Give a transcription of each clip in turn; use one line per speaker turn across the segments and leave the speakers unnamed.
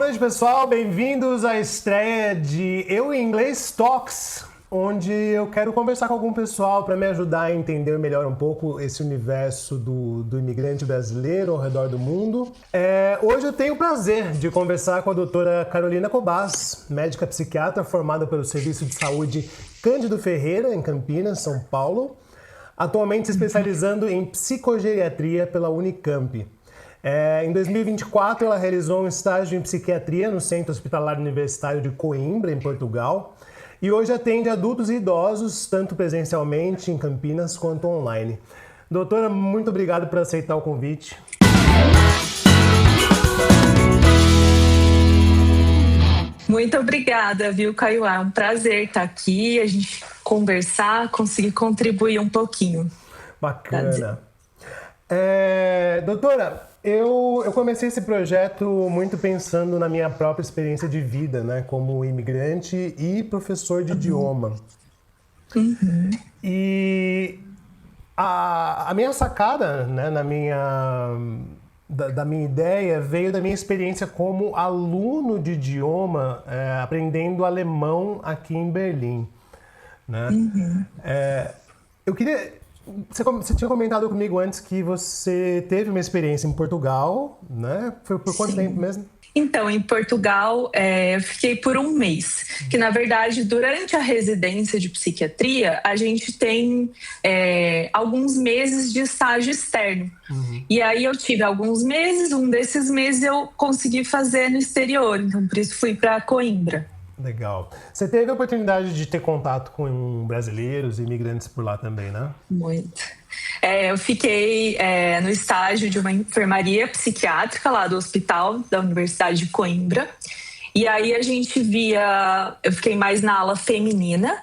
noite, pessoal. Bem-vindos à estreia de Eu em Inglês Talks, onde eu quero conversar com algum pessoal para me ajudar a entender melhor um pouco esse universo do imigrante brasileiro ao redor do mundo. Hoje eu tenho o prazer de conversar com a doutora Carolina Cobas, médica psiquiatra formada pelo Serviço de Saúde Cândido Ferreira, em Campinas, São Paulo, atualmente se especializando em psicogeriatria pela Unicamp. Em 2024, ela realizou um estágio em psiquiatria no Centro Hospitalar Universitário de Coimbra, em Portugal, e hoje atende adultos e idosos, tanto presencialmente em Campinas quanto online. Doutora, muito obrigado por aceitar o convite.
Muito obrigada, viu, Caiuá? É um prazer estar aqui, a gente conversar, conseguir contribuir um pouquinho.
Bacana. Doutora, eu comecei esse projeto muito pensando na minha própria experiência de vida, né, como imigrante e professor de idioma. E a minha sacada, né, da minha ideia veio da minha experiência como aluno de idioma, aprendendo alemão aqui em Berlim, né? Eu queria... Você tinha comentado comigo antes que você teve uma experiência em Portugal, né? Foi por quanto tempo mesmo?
Então, em Portugal, eu fiquei por um mês. Que, na verdade, durante a residência de psiquiatria, a gente tem alguns meses de estágio externo. E aí eu tive alguns meses, um desses meses eu consegui fazer no exterior. Então, por isso fui para Coimbra.
Legal. Você teve a oportunidade de ter contato com brasileiros e imigrantes por lá também, né?
Muito. Eu fiquei no estágio de uma enfermaria psiquiátrica lá do hospital da Universidade de Coimbra. E aí a gente eu fiquei mais na ala feminina,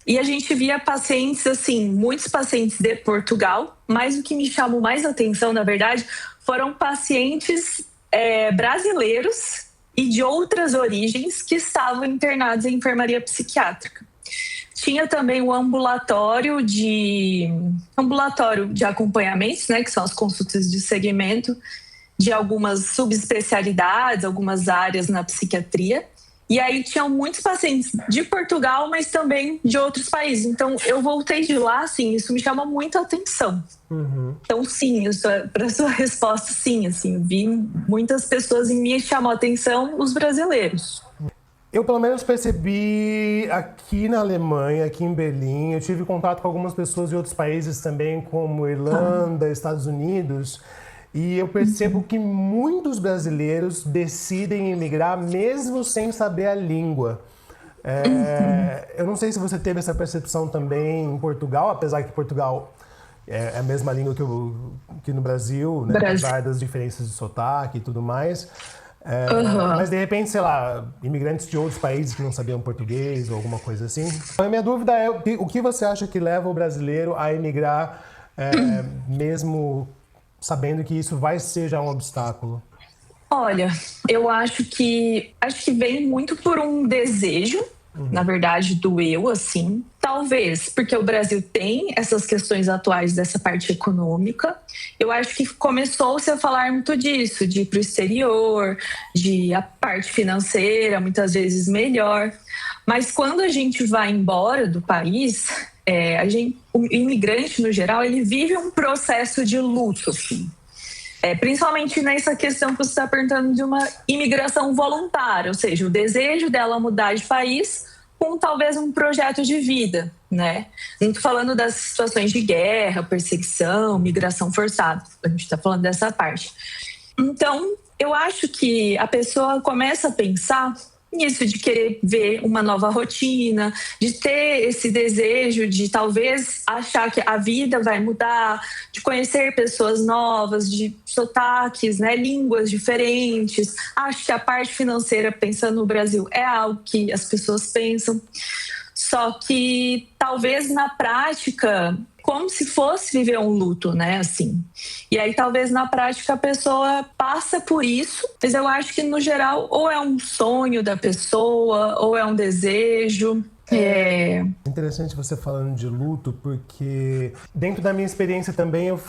e a gente via pacientes, assim, muitos pacientes de Portugal, mas o que me chamou mais atenção, na verdade, foram pacientes brasileiros e de outras origens que estavam internados em enfermaria psiquiátrica. Tinha também o ambulatório de acompanhamento, né, que são as consultas de segmento de algumas subespecialidades, algumas áreas na psiquiatria. E aí tinham muitos pacientes de Portugal, mas também de outros países. Então, eu voltei de lá, assim, isso me chama muito a atenção. Então, sim, para a sua resposta, sim, assim, vi muitas pessoas e me chamou a atenção os brasileiros.
Eu, pelo menos, percebi aqui na Alemanha, aqui em Berlim, eu tive contato com algumas pessoas de outros países também, como Irlanda, Estados Unidos, e eu percebo que muitos brasileiros decidem emigrar mesmo sem saber a língua. Eu não sei se você teve essa percepção também em Portugal, apesar que Portugal é a mesma língua que no Brasil, né? Apesar das diferenças de sotaque e tudo mais. Mas de repente, sei lá, imigrantes de outros países que não sabiam português ou alguma coisa assim. A minha dúvida é o que você acha que leva o brasileiro a emigrar mesmo sabendo que isso vai ser já um obstáculo?
Olha, eu acho que vem muito por um desejo, na verdade, do eu, assim. Talvez porque o Brasil tem essas questões atuais dessa parte econômica. Eu acho que começou-se a falar muito disso, de ir para o exterior, de a parte financeira, muitas vezes melhor. Mas quando a gente vai embora do país, o imigrante, no geral, ele vive um processo de luto, assim. Principalmente nessa questão que você está perguntando de uma imigração voluntária, ou seja, o desejo dela mudar de país com talvez um projeto de vida, né? Não estou falando das situações de guerra, perseguição, migração forçada, a gente está falando dessa parte. Então, eu acho que a pessoa começa a pensar nisso, de querer ver uma nova rotina, de ter esse desejo de talvez achar que a vida vai mudar, de conhecer pessoas novas, de sotaques, né, línguas diferentes. Acho que a parte financeira, pensando no Brasil, é algo que as pessoas pensam. Só que talvez na prática, como se fosse viver um luto, né, assim. E aí talvez na prática a pessoa passa por isso, mas eu acho que no geral ou é um sonho da pessoa ou é um desejo.
Interessante você falando de luto, porque dentro da minha experiência também eu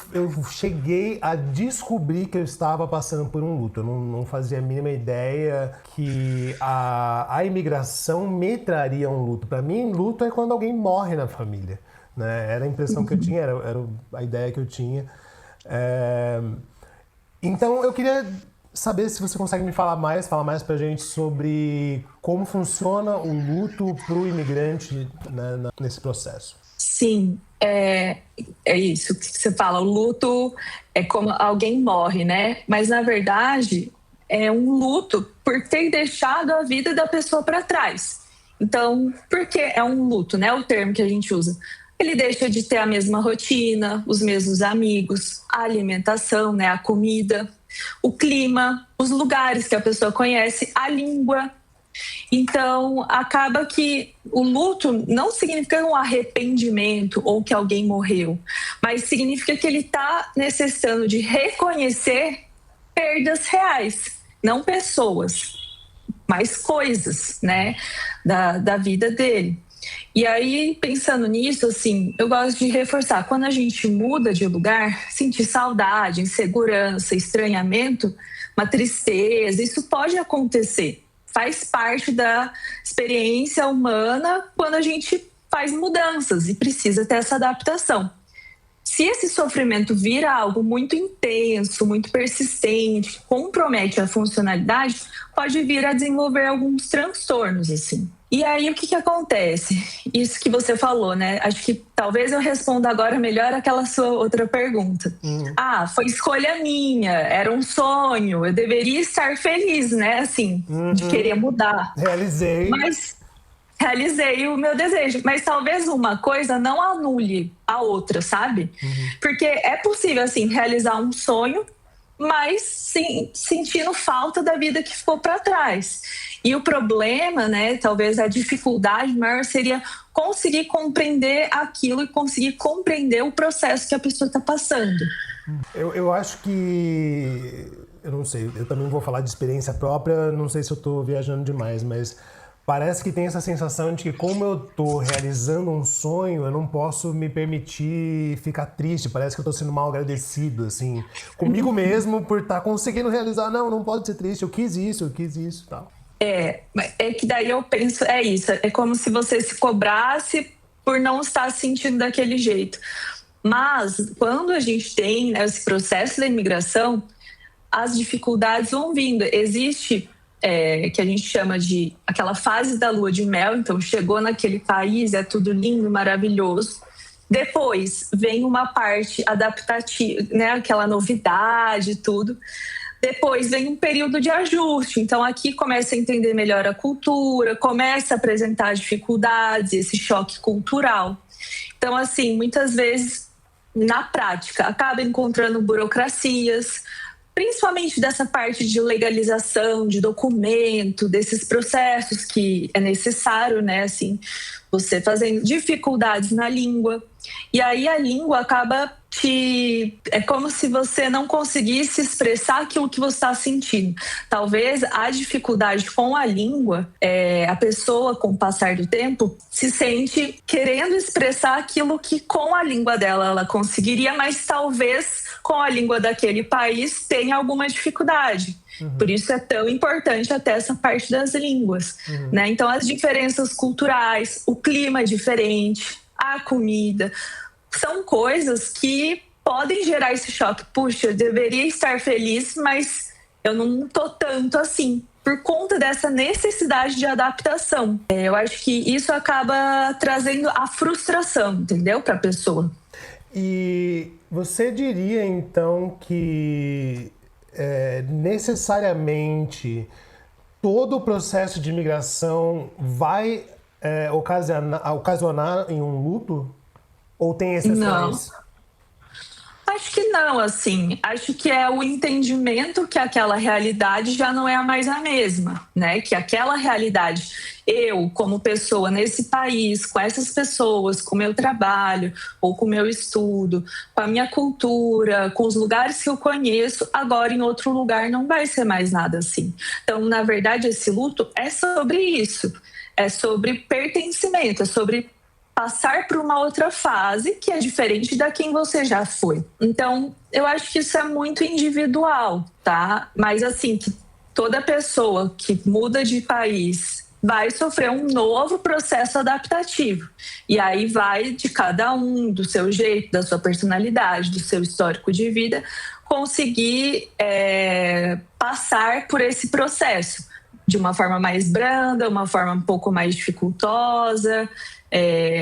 cheguei a descobrir que eu estava passando por um luto. Eu não fazia a mínima ideia que a imigração me traria um luto. Para mim, luto é quando alguém morre na família, né? Era a impressão que eu tinha, era a ideia que eu tinha. Então eu queria saber se você consegue me falar mais pra gente sobre como funciona o luto pro imigrante, né, nesse processo.
Sim, é isso que você fala. O luto é como alguém morre, né? Mas, na verdade, é um luto por ter deixado a vida da pessoa para trás. Então, por que é um luto, né? O termo que a gente usa. Ele deixa de ter a mesma rotina, os mesmos amigos, a alimentação, né? A comida, o clima, os lugares que a pessoa conhece, a língua. Então, acaba que o luto não significa um arrependimento ou que alguém morreu, mas significa que ele está necessitando de reconhecer perdas reais, não pessoas, mas coisas, né, da vida dele. E aí, pensando nisso, assim, eu gosto de reforçar, quando a gente muda de lugar, sentir saudade, insegurança, estranhamento, uma tristeza, isso pode acontecer. Faz parte da experiência humana quando a gente faz mudanças e precisa ter essa adaptação. Se esse sofrimento vira algo muito intenso, muito persistente, que compromete a funcionalidade, pode vir a desenvolver alguns transtornos, assim. E aí, o que acontece? Isso que você falou, né? Acho que talvez eu responda agora melhor aquela sua outra pergunta. Foi escolha minha, era um sonho, eu deveria estar feliz, né? Assim, de querer mudar. Realizei o meu desejo, mas talvez uma coisa não anule a outra, sabe? Porque é possível, assim, realizar um sonho, mas sim, sentindo falta da vida que ficou para trás. E o problema, né, talvez a dificuldade maior seria conseguir compreender aquilo e conseguir compreender o processo que a pessoa está passando.
Eu acho que... Eu não sei, eu também vou falar de experiência própria, não sei se eu estou viajando demais, mas parece que tem essa sensação de que como eu estou realizando um sonho, eu não posso me permitir ficar triste. Parece que eu estou sendo mal agradecido, assim, comigo mesmo por estar conseguindo realizar. Não pode ser triste, eu quis isso e tal.
É que daí eu penso, é isso, é como se você se cobrasse por não estar sentindo daquele jeito. Mas quando a gente tem, né, esse processo da imigração, as dificuldades vão vindo. Existe... que a gente chama de aquela fase da lua de mel, então chegou naquele país, é tudo lindo, maravilhoso. Depois vem uma parte adaptativa, né, aquela novidade, tudo. Depois vem um período de ajuste, então aqui começa a entender melhor a cultura, começa a apresentar dificuldades, esse choque cultural. Então, assim, muitas vezes, na prática, acaba encontrando burocracias, principalmente dessa parte de legalização, de documento, desses processos que é necessário, né, assim, você fazendo dificuldades na língua. E aí a língua acaba é como se você não conseguisse expressar aquilo que você está sentindo. Talvez a dificuldade com a língua, a pessoa, com o passar do tempo, se sente querendo expressar aquilo que com a língua dela ela conseguiria, mas talvez com a língua daquele país tenha alguma dificuldade. Por isso é tão importante até essa parte das línguas, né? Então as diferenças culturais, o clima é diferente, a comida, são coisas que podem gerar esse choque. Puxa, eu deveria estar feliz, mas eu não tô tanto assim, por conta dessa necessidade de adaptação. Eu acho que isso acaba trazendo a frustração, entendeu? Para a pessoa.
E você diria, então, que necessariamente todo o processo de imigração vai ocasionar em um luto? Ou tem exceções?
Não. Acho que não, assim. Acho que é o entendimento que aquela realidade já não é mais a mesma, né? Que aquela realidade, eu, como pessoa nesse país, com essas pessoas, com o meu trabalho ou com o meu estudo, com a minha cultura, com os lugares que eu conheço, agora em outro lugar não vai ser mais nada assim. Então, na verdade, esse luto é sobre isso. é sobre pertencimento, é sobre passar por uma outra fase que é diferente da quem você já foi. Então, eu acho que isso é muito individual, tá? Mas assim, que toda pessoa que muda de país vai sofrer um novo processo adaptativo. E aí vai de cada um, do seu jeito, da sua personalidade, do seu histórico de vida, conseguir passar por esse processo de uma forma mais branda, uma forma um pouco mais dificultosa,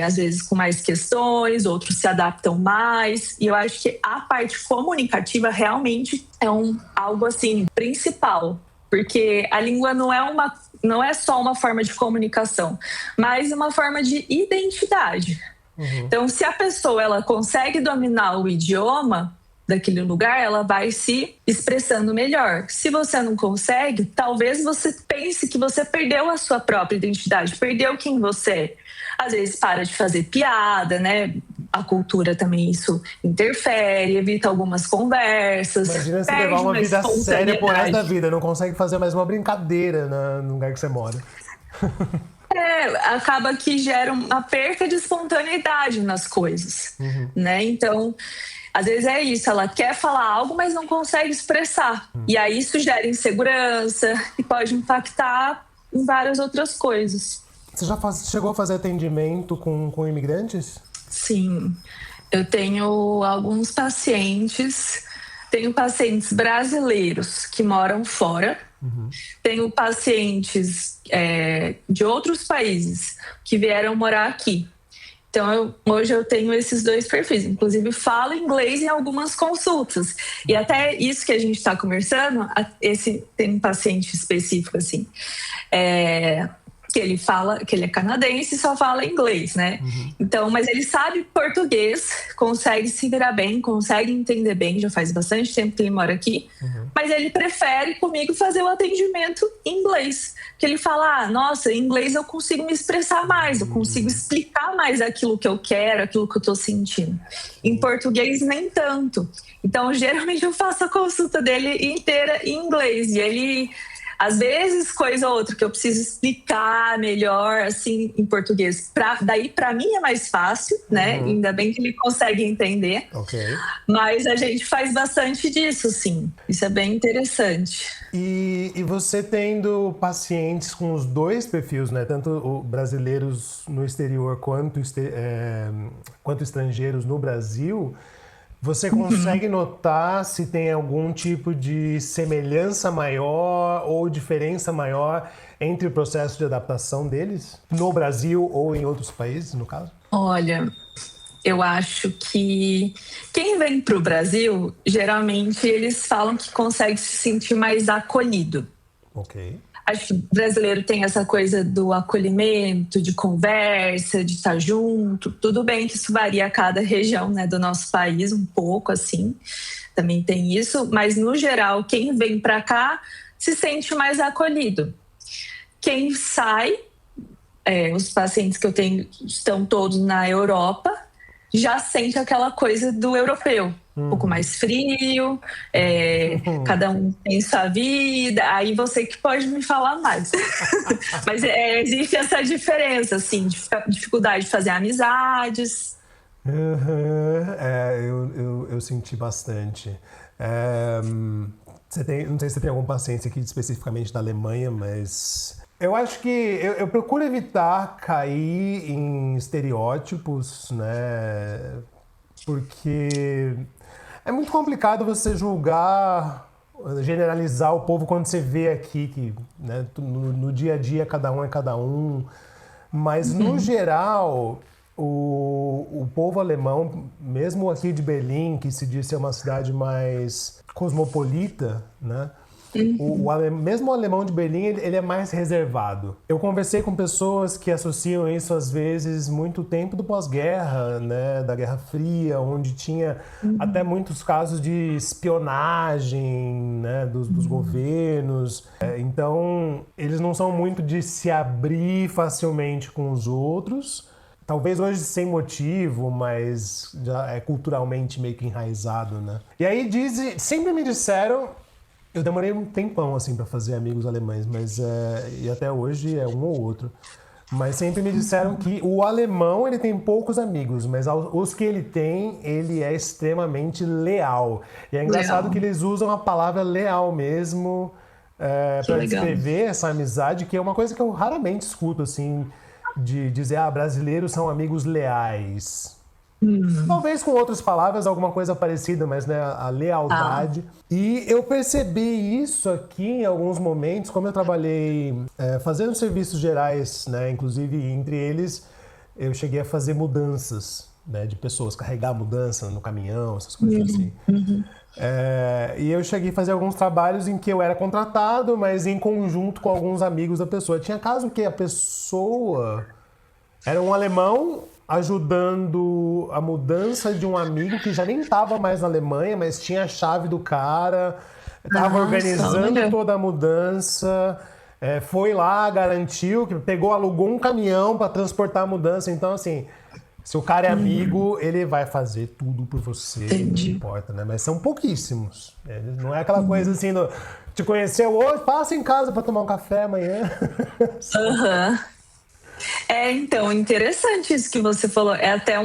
às vezes com mais questões, outros se adaptam mais. E eu acho que a parte comunicativa realmente é algo assim principal, porque a língua não é só uma forma de comunicação, mas uma forma de identidade. Então, se a pessoa ela consegue dominar o idioma daquele lugar, ela vai se expressando melhor. Se você não consegue, talvez você pense que você perdeu a sua própria identidade, perdeu quem você é. Às vezes para de fazer piada, né? A cultura também isso interfere, evita algumas conversas.
Imagina você levar uma vida séria por resto da vida, não consegue fazer mais uma brincadeira no lugar que você mora.
Acaba que gera uma perca de espontaneidade nas coisas, né? Então, às vezes é isso, ela quer falar algo, mas não consegue expressar. E aí isso gera insegurança e pode impactar em várias outras coisas.
Você já chegou a fazer atendimento com imigrantes?
Sim, eu tenho alguns pacientes. Tenho pacientes brasileiros que moram fora. Tenho pacientes de outros países que vieram morar aqui. Então, hoje eu tenho esses dois perfis. Inclusive, falo inglês em algumas consultas. E até isso que a gente está conversando, tem um paciente específico, assim, que ele fala, que ele é canadense e só fala inglês, né? Então, mas ele sabe português, consegue se virar bem, consegue entender bem, já faz bastante tempo que ele mora aqui, mas ele prefere comigo fazer o atendimento em inglês, que ele fala, nossa, em inglês eu consigo me expressar mais, eu consigo explicar mais aquilo que eu quero, aquilo que eu tô sentindo. Em português, nem tanto. Então, geralmente eu faço a consulta dele inteira em inglês, e ele... Às vezes, coisa ou outra que eu preciso explicar melhor, assim, em português. Daí, para mim, é mais fácil, né? Ainda bem que ele consegue entender.
Okay.
Mas a gente faz bastante disso, sim. Isso é bem interessante.
E você tendo pacientes com os dois perfis, né? Tanto brasileiros no exterior quanto estrangeiros no Brasil... Você consegue notar se tem algum tipo de semelhança maior ou diferença maior entre o processo de adaptação deles no Brasil ou em outros países, no caso?
Olha, eu acho que quem vem para o Brasil, geralmente eles falam que consegue se sentir mais acolhido.
Ok.
Acho que o brasileiro tem essa coisa do acolhimento, de conversa, de estar junto. Tudo bem que isso varia a cada região, né, do nosso país, um pouco assim. Também tem isso. Mas, no geral, quem vem para cá se sente mais acolhido. Quem sai, os pacientes que eu tenho estão todos na Europa, já sente aquela coisa do europeu. Um pouco mais frio, cada um tem sua vida, aí você que pode me falar mais. Mas existe essa diferença, assim, de dificuldade de fazer amizades.
Eu senti bastante. Não sei se você tem algum paciente aqui especificamente da Alemanha, mas... Eu acho que eu procuro evitar cair em estereótipos, né? Porque... É muito complicado você julgar, generalizar o povo quando você vê aqui que, né, no dia a dia cada um é cada um. Mas, no geral, o povo alemão, mesmo aqui de Berlim, que se diz ser uma cidade mais cosmopolita, né? Mesmo o alemão de Berlim, ele é mais reservado. Eu conversei com pessoas que associam isso, às vezes, muito tempo do pós-guerra, né, da Guerra Fria, onde tinha até muitos casos de espionagem, né, dos governos. Então, eles não são muito de se abrir facilmente com os outros. Talvez hoje sem motivo, mas já é culturalmente meio que enraizado, né? E aí sempre me disseram... Eu demorei um tempão, assim, para fazer amigos alemães, mas e até hoje é um ou outro. Mas sempre me disseram que o alemão, ele tem poucos amigos, mas os que ele tem, ele é extremamente leal. E é engraçado
Leal.
que eles usam a palavra leal mesmo para
Legal.
descrever essa amizade, que é uma coisa que eu raramente escuto, assim, de dizer, brasileiros são amigos leais. Talvez com outras palavras, alguma coisa parecida, mas né, a lealdade. E eu percebi isso aqui em alguns momentos, como eu trabalhei fazendo serviços gerais, né, inclusive entre eles eu cheguei a fazer mudanças, né, de pessoas, carregar mudança no caminhão, essas coisas assim. E eu cheguei a fazer alguns trabalhos em que eu era contratado, mas em conjunto com alguns amigos da pessoa. Tinha caso que a pessoa era um alemão ajudando a mudança de um amigo que já nem estava mais na Alemanha, mas tinha a chave do cara, estava organizando toda a mudança, foi lá, garantiu, alugou um caminhão para transportar a mudança. Então, assim, se o cara é amigo, ele vai fazer tudo por você, não importa, né? Mas são pouquíssimos. Não é aquela coisa assim, te conheceu hoje, passa em casa para tomar um café amanhã.
Então, interessante isso que você falou. É até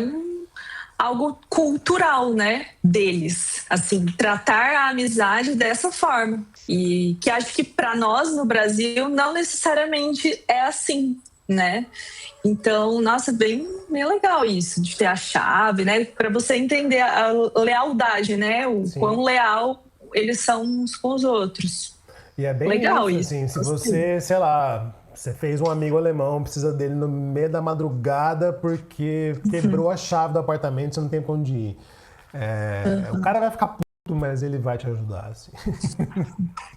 algo cultural, né, deles. Assim, tratar a amizade dessa forma. E que acho que para nós no Brasil não necessariamente é assim, né? Então, nossa, bem legal isso, de ter a chave, né? Para você entender a lealdade, né? O quão leal eles são uns com os outros.
E é bem
legal
isso, assim, se você, sei lá, você fez um amigo alemão, precisa dele no meio da madrugada porque quebrou a chave do apartamento, você não tem pra onde ir. O cara vai ficar puto, mas ele vai te ajudar, assim.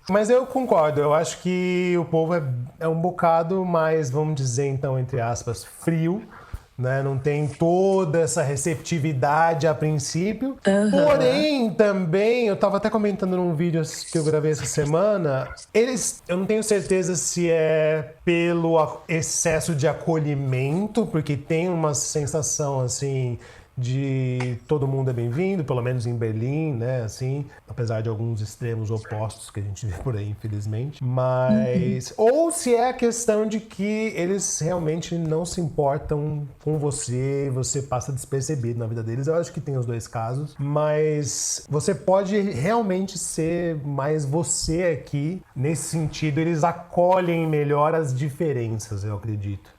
Mas eu concordo, eu acho que o povo é um bocado mais, vamos dizer então, entre aspas, frio, né? Não tem toda essa receptividade a princípio. Porém, também, eu tava até comentando num vídeo que eu gravei essa semana, eu não tenho certeza se é pelo excesso de acolhimento, porque tem uma sensação assim de todo mundo é bem-vindo, pelo menos em Berlim, né, assim, apesar de alguns extremos opostos que a gente vê por aí, infelizmente, mas ou se é a questão de que eles realmente não se importam com você passa despercebido na vida deles. Eu acho que tem os dois casos, mas você pode realmente ser mais você aqui, nesse sentido, eles acolhem melhor as diferenças, eu acredito.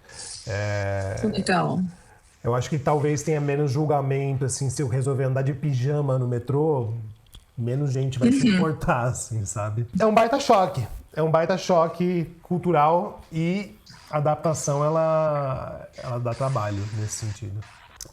Legal.
Eu acho que talvez tenha menos julgamento, assim, se eu resolver andar de pijama no metrô, menos gente vai se importar, assim, sabe? É um baita choque. É um baita choque cultural e a adaptação, ela dá trabalho nesse sentido.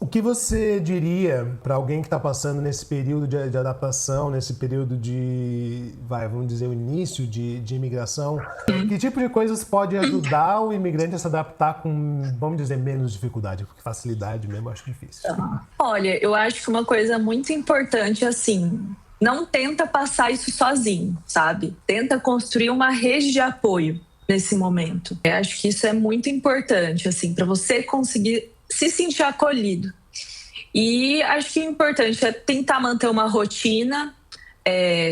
O que você diria para alguém que está passando nesse período de adaptação, nesse período de, vamos dizer, o início de imigração? Que tipo de coisas pode ajudar o imigrante a se adaptar com, vamos dizer, menos dificuldade? Porque facilidade mesmo eu acho difícil.
Olha, eu acho que uma coisa muito importante, assim, não tenta passar isso sozinho, sabe? Tenta construir uma rede de apoio nesse momento. Eu acho que isso é muito importante, assim, para você conseguir se sentir acolhido. E acho que o importante é tentar manter uma rotina,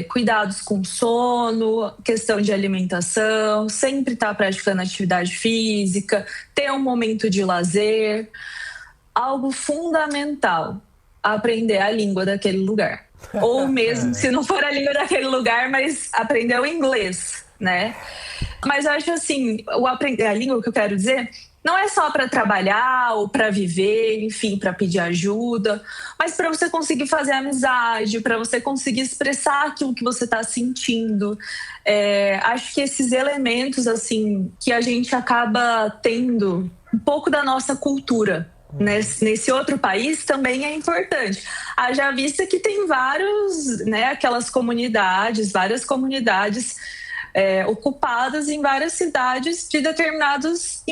cuidados com sono, questão de alimentação, sempre estar praticando atividade física, ter um momento de lazer. Algo fundamental, aprender a língua daquele lugar. Ou mesmo, se não for a língua daquele lugar, mas aprender o inglês, né? Mas eu acho assim, aprender a língua, que eu quero dizer, não é só para trabalhar ou para viver, enfim, para pedir ajuda, mas para você conseguir fazer amizade, para você conseguir expressar aquilo que você está sentindo. Acho que esses elementos, assim, que a gente acaba tendo um pouco da nossa cultura nesse outro país também é importante. Haja vista que tem vários, né, aquelas comunidades, várias comunidades ocupadas em várias cidades de determinados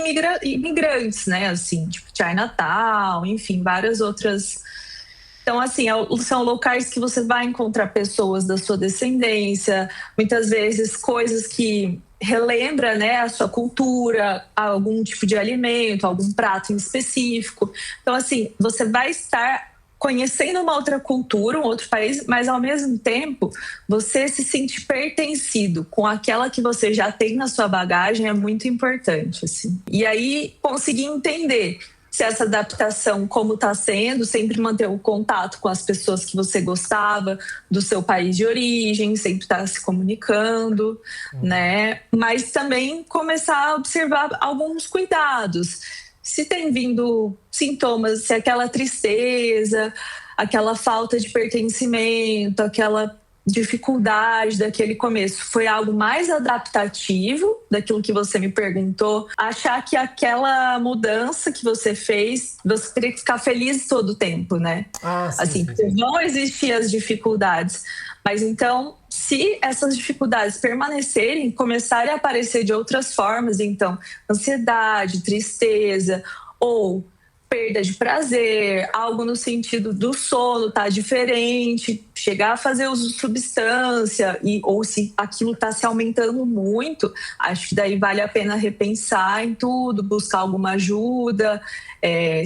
imigrantes, né? Assim, tipo Chinatown, enfim, várias outras. Então, assim, são locais que você vai encontrar pessoas da sua descendência, muitas vezes coisas que relembra, né, a sua cultura, algum tipo de alimento, algum prato em específico. Então, assim, você vai estar conhecendo uma outra cultura, um outro país, mas ao mesmo tempo você se sentir pertencido com aquela que você já tem na sua bagagem é muito importante, assim. E aí conseguir entender se essa adaptação, como está sendo, sempre manter o contato com as pessoas que você gostava do seu país de origem, sempre estar se comunicando, né? Mas também começar a observar alguns cuidados. Se tem vindo sintomas, se aquela tristeza, aquela falta de pertencimento, aquela dificuldade daquele começo foi algo mais adaptativo daquilo que você me perguntou, achar que aquela mudança que você fez, você teria que ficar feliz todo o tempo, né? Assim, vão existir as dificuldades, mas então, se essas dificuldades permanecerem, começarem a aparecer de outras formas, então, ansiedade, tristeza ou perda de prazer, algo no sentido do sono tá diferente, chegar a fazer uso de substância, ou se aquilo está se aumentando muito, acho que daí vale a pena repensar em tudo, buscar alguma ajuda,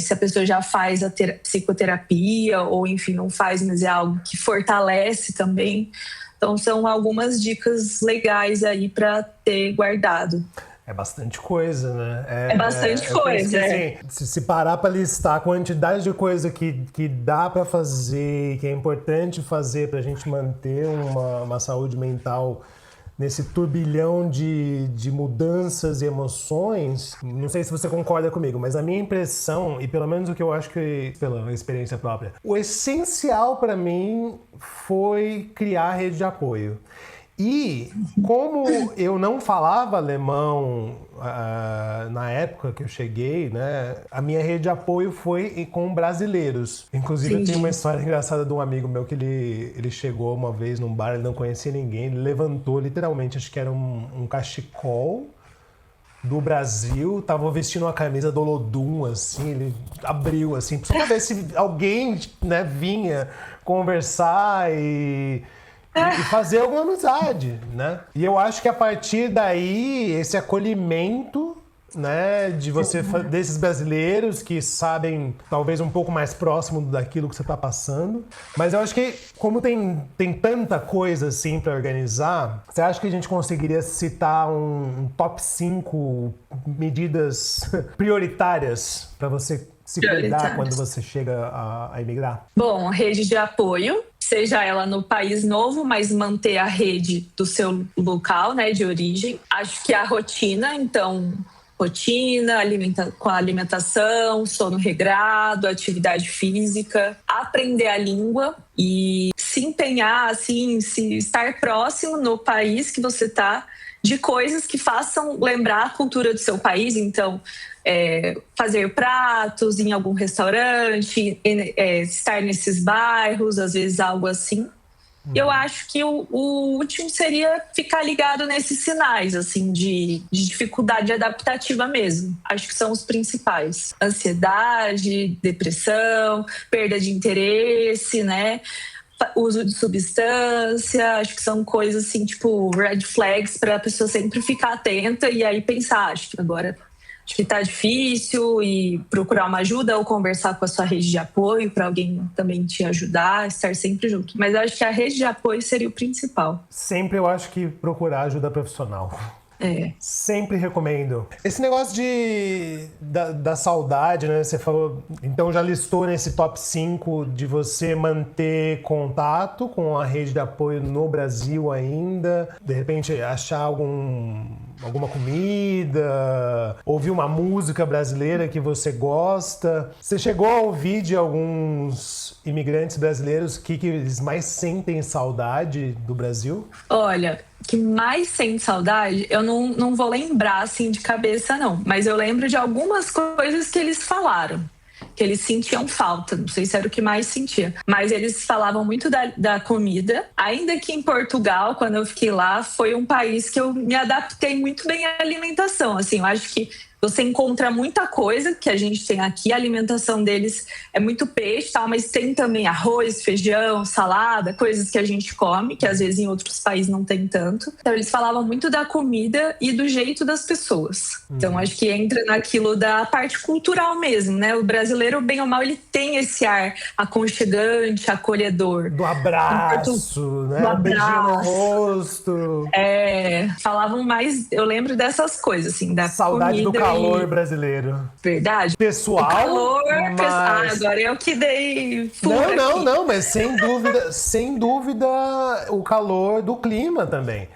se a pessoa já faz a psicoterapia, ou enfim, não faz, mas é algo que fortalece também. Então são algumas dicas legais aí para ter guardado.
É bastante coisa, né?
É bastante coisa.
Assim, se parar para listar a quantidade de coisa que dá para fazer, que é importante fazer para a gente manter uma saúde mental nesse turbilhão de mudanças e emoções, não sei se você concorda comigo, mas a minha impressão, e pelo menos o que eu acho que, pela experiência própria, o essencial para mim foi criar a rede de apoio. E como eu não falava alemão na época que eu cheguei, né, a minha rede de apoio foi com brasileiros. Inclusive, eu tenho uma história engraçada de um amigo meu que ele chegou uma vez num bar, ele não conhecia ninguém, ele levantou literalmente, acho que era um cachecol do Brasil, tava vestindo uma camisa do Olodum, assim, ele abriu, assim, só pra ver se alguém, né, vinha conversar e fazer alguma amizade, né? E eu acho que a partir daí, esse acolhimento, né, desses brasileiros que sabem talvez um pouco mais próximo daquilo que você está passando. Mas eu acho que como tem tanta coisa assim para organizar, você acha que a gente conseguiria citar um top 5 medidas prioritárias para você se cuidar quando você chega a emigrar?
Bom, rede de apoio, seja ela no país novo, mas manter a rede do seu local, né, de origem. Acho que a rotina, então, com a alimentação, sono regrado, atividade física, aprender a língua e se empenhar, assim, estar próximo no país que você está, de coisas que façam lembrar a cultura do seu país. Então, fazer pratos em algum restaurante, estar nesses bairros, às vezes algo assim. Eu acho que o último seria ficar ligado nesses sinais, assim, de dificuldade adaptativa mesmo. Acho que são os principais. Ansiedade, depressão, perda de interesse, né? Uso de substância, acho que são coisas assim, tipo red flags para a pessoa sempre ficar atenta e aí pensar, acho que tá difícil e procurar uma ajuda ou conversar com a sua rede de apoio para alguém também te ajudar, estar sempre junto. Mas eu acho que a rede de apoio seria o principal.
Sempre eu acho que procurar ajuda profissional. Sempre recomendo. Esse negócio da saudade, né? Você falou, então já listou nesse top 5 de você manter contato com a rede de apoio no Brasil ainda, de repente achar alguma comida, ouvir uma música brasileira que você gosta. Você chegou a ouvir de alguns imigrantes brasileiros que eles mais sentem saudade do Brasil?
Olha, que mais sente saudade, eu não vou lembrar assim de cabeça não, mas eu lembro de algumas coisas que eles falaram, que eles sentiam falta, não sei se era o que mais sentia, mas eles falavam muito da comida, ainda que em Portugal, quando eu fiquei lá, foi um país que eu me adaptei muito bem à alimentação, assim, eu acho que Você encontra muita coisa que a gente tem aqui. A alimentação deles é muito peixe, tal, mas tem também arroz, feijão, salada, coisas que a gente come, que às vezes em outros países não tem tanto. Então eles falavam muito da comida e do jeito das pessoas. Então acho que entra naquilo da parte cultural mesmo, né? O brasileiro, bem ou mal, ele tem esse ar aconchegante, acolhedor.
Do abraço, né?
Do
Beijinho no
abraço.
rosto.
Falavam mais, eu lembro dessas coisas, assim, da
Saudade do
comida
calor brasileiro.
Verdade.
Pessoal,
o calor,
mas...
agora eu que dei
Não, mas sem dúvida o calor do clima também.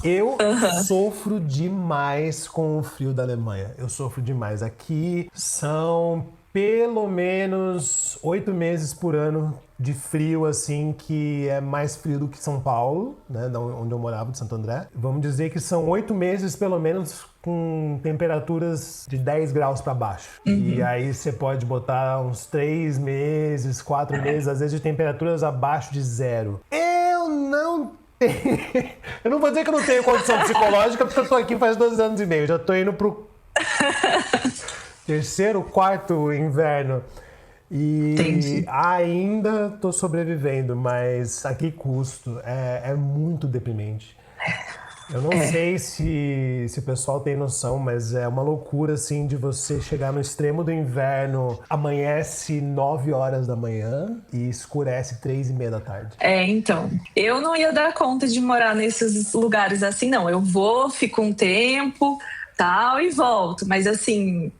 Eu sofro demais com o frio da Alemanha. Eu sofro demais. Aqui são pelo menos 8 meses por ano de frio, assim, que é mais frio do que São Paulo, né, onde eu morava, de Santo André. Vamos dizer que são 8 meses, pelo menos, com temperaturas de 10 graus para baixo. E aí você pode botar uns 3 meses, 4 meses, às vezes de temperaturas abaixo de zero. Eu não vou dizer que eu não tenho condição psicológica, porque eu tô aqui faz 2 anos e meio. Já tô indo pro terceiro, quarto inverno. E
Entendi.
ainda tô sobrevivendo, mas a que custo? É muito deprimente. Eu não sei se o pessoal tem noção, mas é uma loucura, assim, de você chegar no extremo do inverno, amanhece 9 horas da manhã e escurece 3:30 da tarde.
Então, eu não ia dar conta de morar nesses lugares assim, não. Eu vou, fico um tempo, tal, e volto. Mas, assim,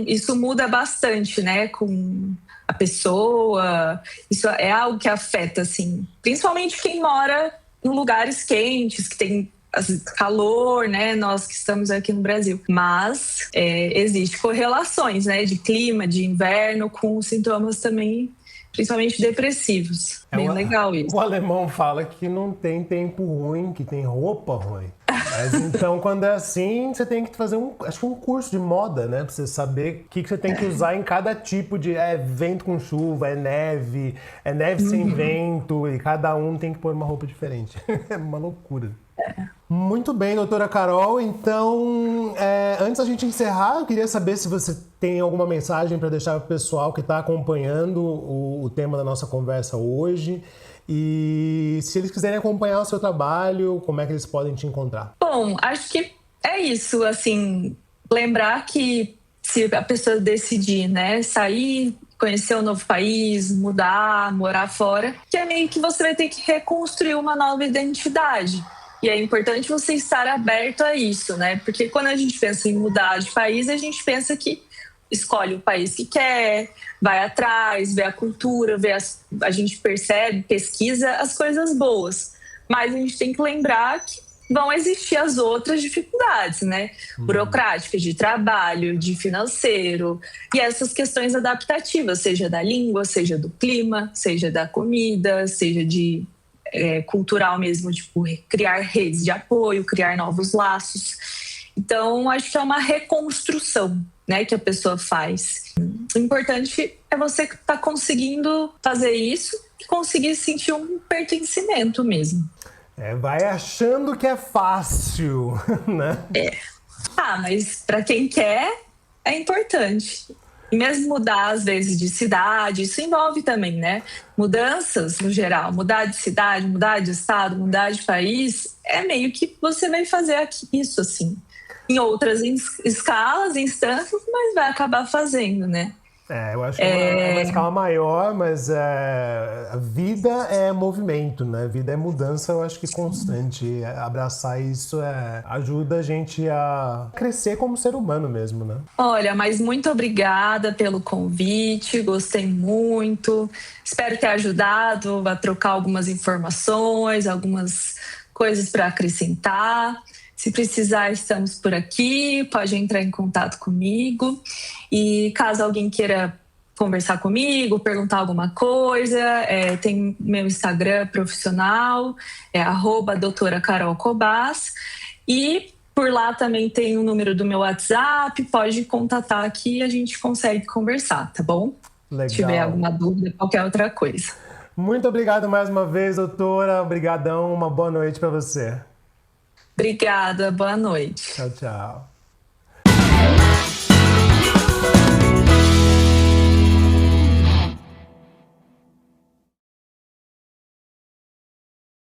isso muda bastante, né, com a pessoa. Isso é algo que afeta, assim, principalmente quem mora em lugares quentes, que tem calor, né? Nós que estamos aqui no Brasil. Mas existe correlações, né? De clima, de inverno, com sintomas também, principalmente depressivos. Bem legal isso.
O alemão fala que não tem tempo ruim, que tem roupa ruim. Mas então, quando é assim, você tem que fazer um curso de moda, né? Pra você saber o que você tem que usar em cada tipo de... vento com chuva, é neve sem vento, e cada um tem que pôr uma roupa diferente. É uma loucura. Muito bem, doutora Carol. Então, antes da gente encerrar, eu queria saber se você tem alguma mensagem para deixar para o pessoal que está acompanhando o tema da nossa conversa hoje. E se eles quiserem acompanhar o seu trabalho, como é que eles podem te encontrar?
Bom, acho que é isso, assim, lembrar que se a pessoa decidir, né, sair, conhecer um novo país, mudar, morar fora, que é meio que você vai ter que reconstruir uma nova identidade. E é importante você estar aberto a isso, né? Porque quando a gente pensa em mudar de país, a gente pensa que escolhe o país que quer, vai atrás, vê a cultura, a gente percebe, pesquisa as coisas boas. Mas a gente tem que lembrar que vão existir as outras dificuldades, né? Burocráticas, de trabalho, de financeiro, e essas questões adaptativas, seja da língua, seja do clima, seja da comida, seja de cultural mesmo, tipo, criar redes de apoio, criar novos laços. Então, acho que é uma reconstrução, né, que a pessoa faz. O importante é você estar conseguindo fazer isso e conseguir sentir um pertencimento mesmo.
Vai achando que é fácil, né?
Mas para quem quer, é importante. E mesmo mudar, às vezes, de cidade, isso envolve também, né? Mudanças, no geral. Mudar de cidade, mudar de estado, mudar de país, é meio que você vai fazer isso, assim. Em outras escalas, instâncias, mas vai acabar fazendo, né?
Eu acho que é uma escala maior, mas a vida é movimento, né? A vida é mudança, eu acho que constante. Abraçar isso ajuda a gente a crescer como ser humano mesmo, né?
Olha, mas muito obrigada pelo convite, gostei muito. Espero ter ajudado a trocar algumas informações, algumas coisas para acrescentar. Se precisar, estamos por aqui, pode entrar em contato comigo. E caso alguém queira conversar comigo, perguntar alguma coisa, tem meu Instagram profissional, @doutora Carol Cobas. E por lá também tem o número do meu WhatsApp, pode contatar aqui e a gente consegue conversar, tá bom?
Legal.
Se tiver alguma dúvida, qualquer outra coisa.
Muito obrigado mais uma vez, doutora. Obrigadão, uma boa noite para você.
Obrigada, boa noite.
Tchau, tchau.